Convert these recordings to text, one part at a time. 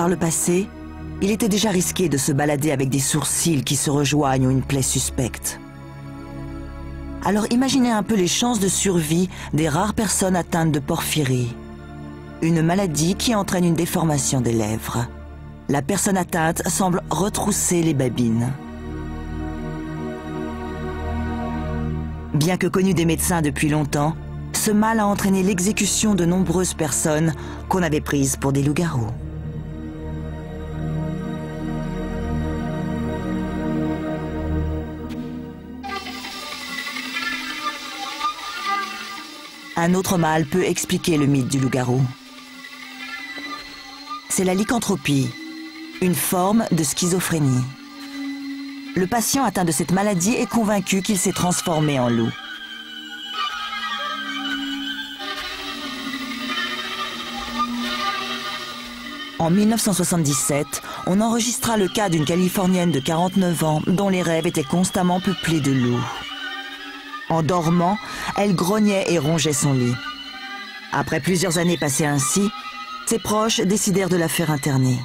par le passé, il était déjà risqué de se balader avec des sourcils qui se rejoignent ou une plaie suspecte. Alors imaginez un peu les chances de survie des rares personnes atteintes de porphyrie. Une maladie qui entraîne une déformation des lèvres. La personne atteinte semble retrousser les babines. Bien que connu des médecins depuis longtemps, ce mal a entraîné l'exécution de nombreuses personnes qu'on avait prises pour des loups-garous. Un autre mal peut expliquer le mythe du loup-garou. C'est la lycanthropie, une forme de schizophrénie. Le patient atteint de cette maladie est convaincu qu'il s'est transformé en loup. En 1977, on enregistra le cas d'une Californienne de 49 ans dont les rêves étaient constamment peuplés de loups. En dormant, elle grognait et rongeait son lit. Après plusieurs années passées ainsi, ses proches décidèrent de la faire interner.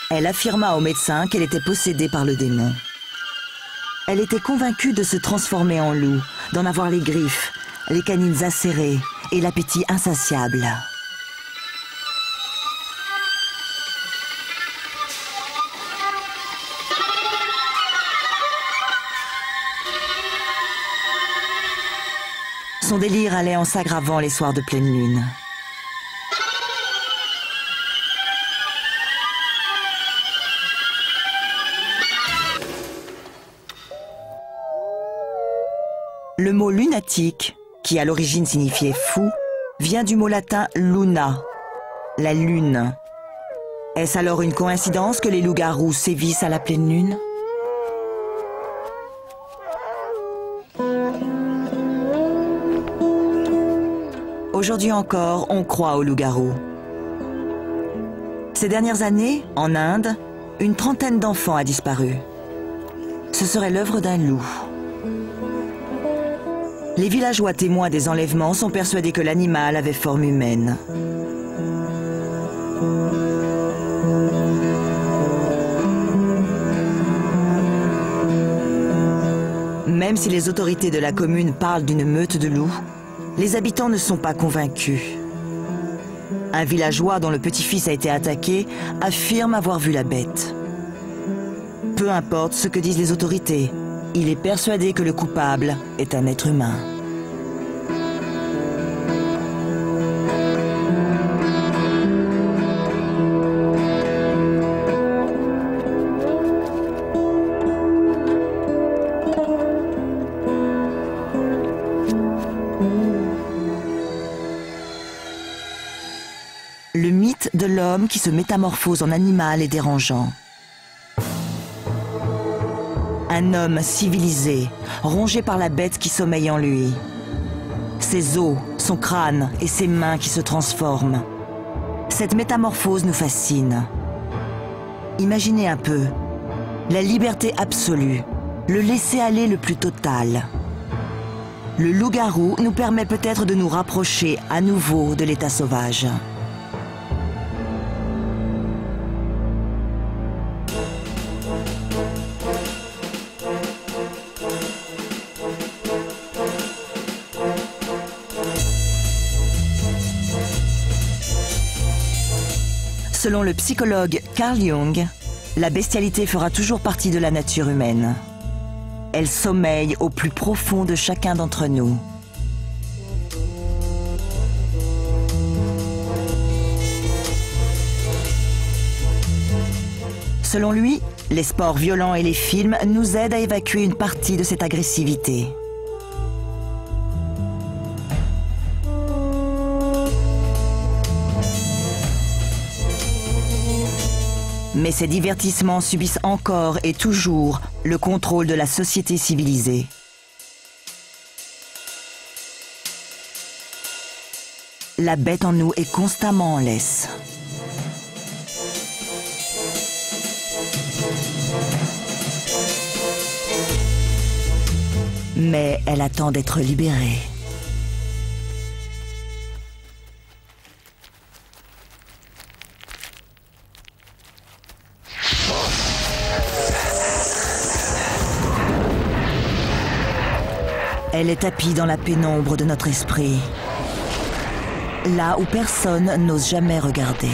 Elle affirma au médecin qu'elle était possédée par le démon. Elle était convaincue de se transformer en loup, d'en avoir les griffes, les canines acérées et l'appétit insatiable. Son délire allait en s'aggravant les soirs de pleine lune. Le mot lunatique, qui à l'origine signifiait fou, vient du mot latin luna, la lune. Est-ce alors une coïncidence que les loups-garous sévissent à la pleine lune ? Aujourd'hui encore, on croit aux loups-garous. Ces dernières années, en Inde, une trentaine d'enfants a disparu. Ce serait l'œuvre d'un loup. Les villageois témoins des enlèvements sont persuadés que l'animal avait forme humaine. Même si les autorités de la commune parlent d'une meute de loups, les habitants ne sont pas convaincus. Un villageois dont le petit-fils a été attaqué affirme avoir vu la bête. Peu importe ce que disent les autorités, il est persuadé que le coupable est un être humain. Le mythe de l'homme qui se métamorphose en animal est dérangeant. Un homme civilisé, rongé par la bête qui sommeille en lui. Ses os, son crâne et ses mains qui se transforment. Cette métamorphose nous fascine. Imaginez un peu, la liberté absolue, le laisser-aller le plus total. Le loup-garou nous permet peut-être de nous rapprocher à nouveau de l'état sauvage. Selon le psychologue Carl Jung, la bestialité fera toujours partie de la nature humaine. Elle sommeille au plus profond de chacun d'entre nous. Selon lui, les sports violents et les films nous aident à évacuer une partie de cette agressivité. Mais ces divertissements subissent encore et toujours le contrôle de la société civilisée. La bête en nous est constamment en laisse. Mais elle attend d'être libérée. Elle est tapie dans la pénombre de notre esprit, là où personne n'ose jamais regarder.